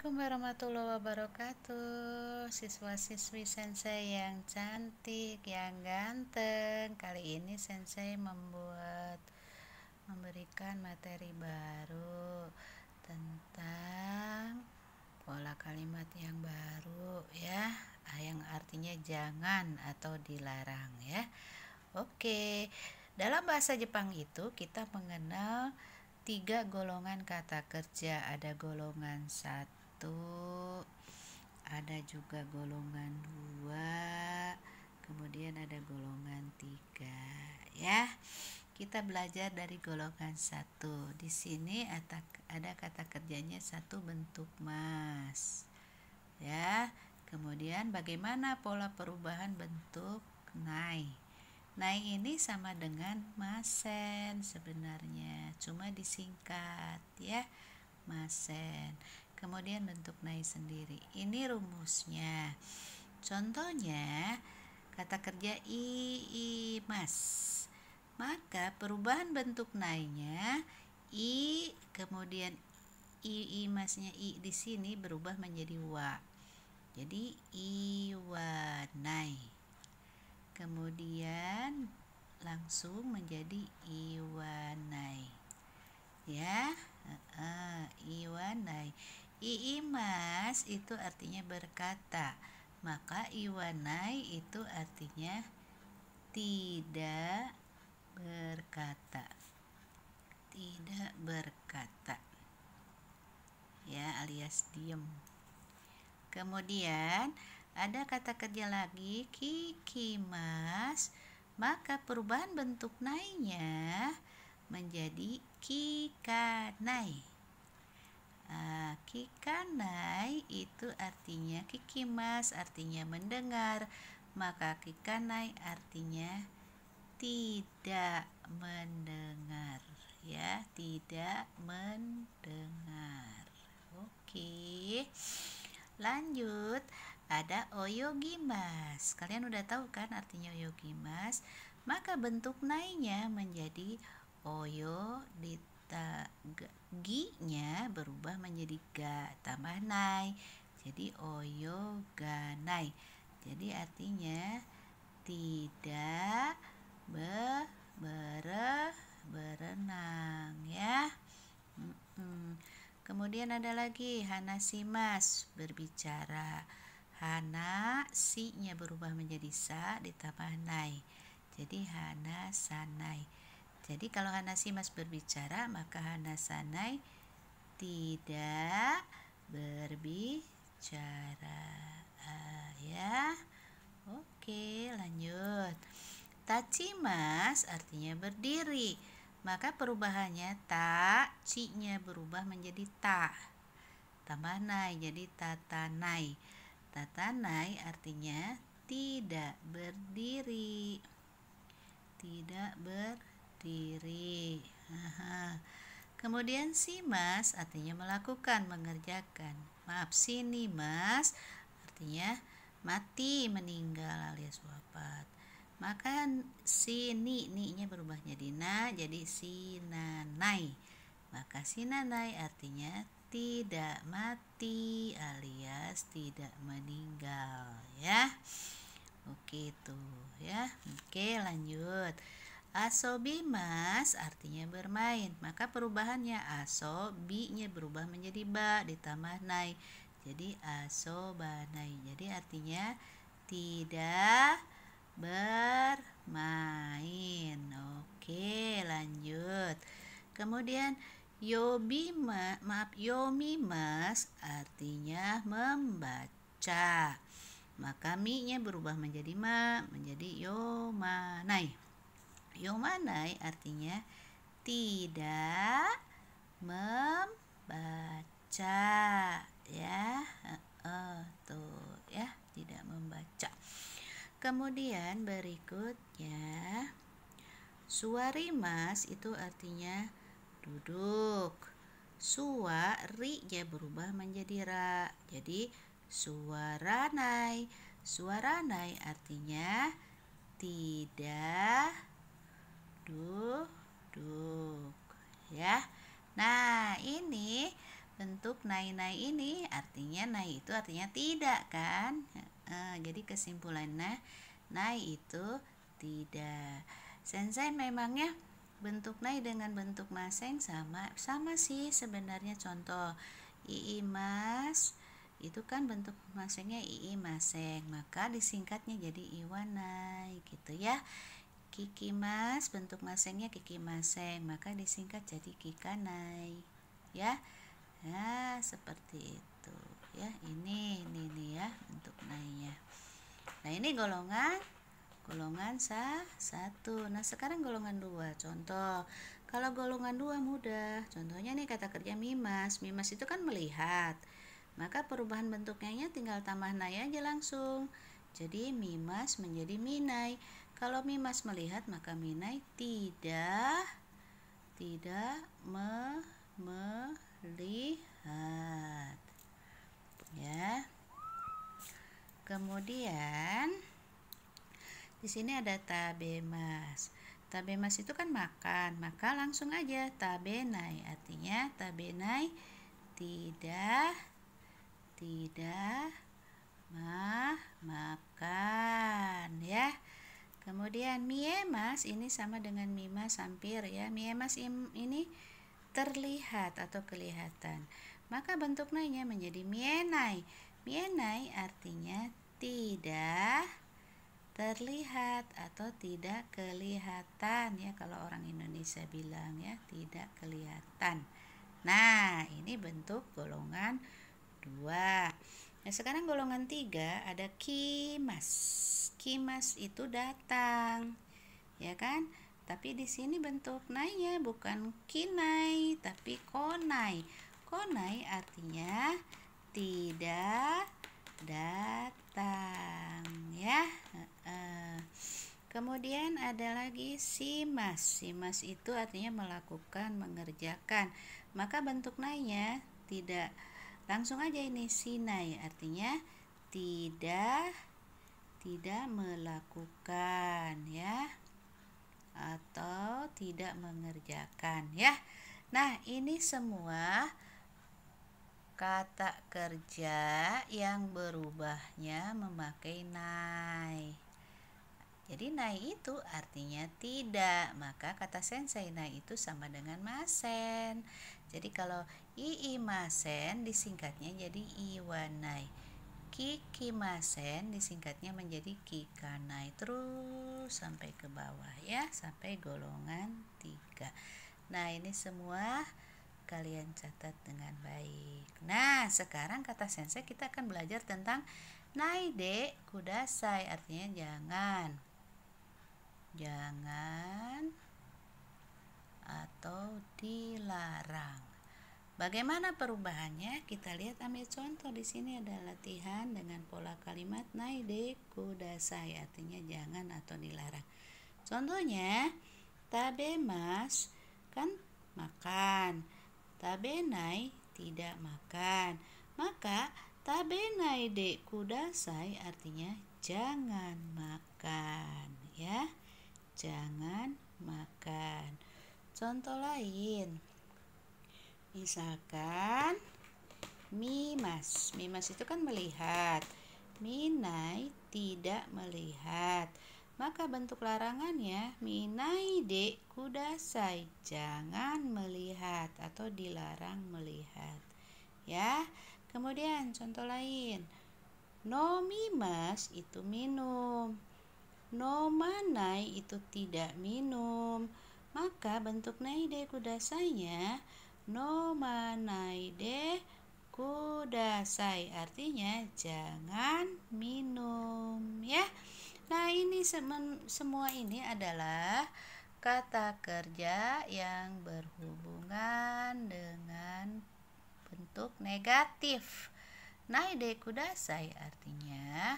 Assalamualaikum warahmatullahi wabarakatuh. Siswa-siswi Sensei yang cantik, yang ganteng. Kali ini Sensei memberikan materi baru tentang pola kalimat yang baru ya, yang artinya jangan atau dilarang ya. Oke. Dalam bahasa Jepang itu kita mengenal 3 golongan kata kerja. Ada golongan 1, ada juga golongan 2, kemudian ada golongan 3 ya. Kita belajar dari golongan 1. Di sini ada kata kerjanya 1 bentuk mas ya. Kemudian bagaimana pola perubahan bentuk nai. Nai ini sama dengan masen sebenarnya, cuma disingkat ya, masen. Kemudian bentuk nai sendiri. Ini rumusnya. Contohnya kata kerja mas. Maka perubahan bentuk nainya kemudian masnya di sini berubah menjadi wa. Jadi iwanai. Kemudian langsung menjadi iwanai ya. Iwanai. Iimas itu artinya berkata, maka iwanai itu artinya tidak berkata. Tidak berkata ya, alias diem. Kemudian ada kata kerja lagi kikimas, maka perubahan bentuk nainya menjadi kikanai. Kikanai itu artinya kikimas artinya mendengar, maka kikanai artinya tidak mendengar ya, tidak mendengar. Oke. Lanjut, ada oyogimas. Kalian udah tahu kan artinya oyogimas? Maka bentuk nainya menjadi oyo, gi-nya berubah menjadi ga tambah nai. Jadi oyoganai. Jadi artinya tidak berenang ya. Kemudian ada lagi hanasimas, berbicara. Hana, si-nya berubah menjadi sa ditambah nai. Jadi hanasanai. Jadi kalau hanasimas berbicara, maka hanasanai tidak berbicara ya. Oke, lanjut. Tachimas artinya berdiri. Maka perubahannya ta, ci-nya berubah menjadi ta tambah nai, jadi tatanai. Tatanai artinya tidak berdiri. Tidak berdiri. Kemudian simas artinya melakukan, mengerjakan. Maaf, sinimas artinya mati, meninggal alias wafat. Maka ni-nya berubah jadi na, jadi sinanai. Maka sinanai artinya tidak mati alias tidak meninggal ya. Oke tuh ya. Oke, lanjut. Asobimas artinya bermain. Maka perubahannya asobi-nya berubah menjadi ba ditambah nai. Jadi asobanai. Jadi artinya tidak bermain. Oke, lanjut. Kemudian yomimas artinya membaca. Maka mi-nya berubah menjadi ma, menjadi yomanai. Yomanai artinya tidak membaca ya. Tuh ya, tidak membaca. Kemudian berikutnya suarimas itu artinya duduk. Ri-nya berubah menjadi ra. Jadi suaranai. Suaranai artinya tidak duduk ya. Nah, ini bentuk nai-nai ini artinya nai itu artinya tidak kan. Jadi kesimpulannya nai itu tidak. Sensei memangnya bentuk nai dengan bentuk maseng sama sih sebenarnya. Contoh iimas itu kan bentuk masengnya ii maseng, maka disingkatnya jadi iwanai gitu ya. Kikimas bentuk masengnya kiki maseng, maka disingkat jadi kikanai ya. Nah, seperti itu ya. Ini ya bentuk nainya. Nah, ini golongan satu. Nah, sekarang golongan 2. Contoh, kalau golongan 2 mudah. Contohnya nih kata kerja mimas. Mimas itu kan melihat. Maka perubahan bentuknya tinggal tambah nai aja langsung. Jadi mimas menjadi minai. Kalau mimas melihat maka minai tidak melihat. Ya. Kemudian di sini ada tabemas. Tabemas itu kan makan, maka langsung aja tabenai. Artinya tabenai tidak makan ya. Kemudian miemas ini sama dengan mimas hampir ya. Miemas ini terlihat atau kelihatan. Maka bentuk nainya menjadi mienai. Mienai artinya tidak terlihat atau tidak kelihatan ya, kalau orang Indonesia bilang ya, tidak kelihatan. Nah, ini bentuk golongan 2. Nah, sekarang golongan 3 ada kimas. Kimas itu datang. Ya kan? Tapi di sini bentuk nainya bukan kinai, tapi konai. Konai artinya tidak datang ya. Kemudian ada lagi simas. Simas itu artinya melakukan, mengerjakan. Maka bentuk nainya tidak langsung aja ini sinai, artinya tidak melakukan ya, atau tidak mengerjakan ya. Nah, ini semua kata kerja yang berubahnya memakai nai. Jadi nai itu artinya tidak, maka kata sensei nai itu sama dengan masen. Jadi kalau iimasen disingkatnya jadi iwanai. Kikimasen disingkatnya menjadi kikanai, terus sampai ke bawah ya, sampai golongan 3. Nah, ini semua kalian catat dengan baik. Nah, sekarang kata sensei kita akan belajar tentang naide kudasai, artinya jangan atau dilarang. Bagaimana perubahannya? Kita lihat, ambil contoh. Di sini ada latihan dengan pola kalimat naide kudasai, artinya jangan atau dilarang. Contohnya, tabemas kan makan, tabenai tidak makan. Maka tabenai de kudasai artinya jangan makan ya. Jangan makan. Contoh lain, misalkan mimas. Mimas itu kan melihat. Minai tidak melihat. Maka bentuk larangannya minai de kudasai, jangan melihat atau dilarang melihat. Ya. Kemudian contoh lain, no mimas itu minum, no manai itu tidak minum. Maka bentuk naide kudasainya no manai de kudasai, artinya jangan minum ya. Nah, ini semua ini adalah kata kerja yang berhubungan dengan bentuk negatif. Naide kudasai artinya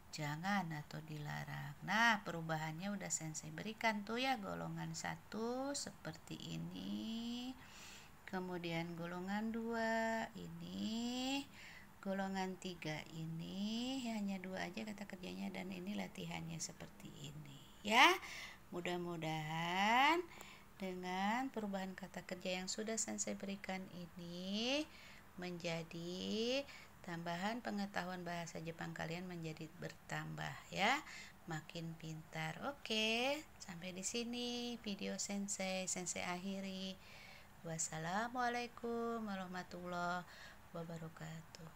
jangan atau dilarang. Nah, perubahannya udah sensei berikan tuh ya. Golongan 1 seperti ini. Kemudian golongan 2 ini. Golongan 3 ini hanya 2 aja kata kerjanya, dan ini latihannya seperti ini ya. Mudah-mudahan dengan perubahan kata kerja yang sudah sensei berikan ini menjadi tambahan pengetahuan bahasa Jepang kalian menjadi bertambah ya, makin pintar. Oke, sampai di sini video sensei akhiri. Wassalamualaikum warahmatullahi wabarakatuh.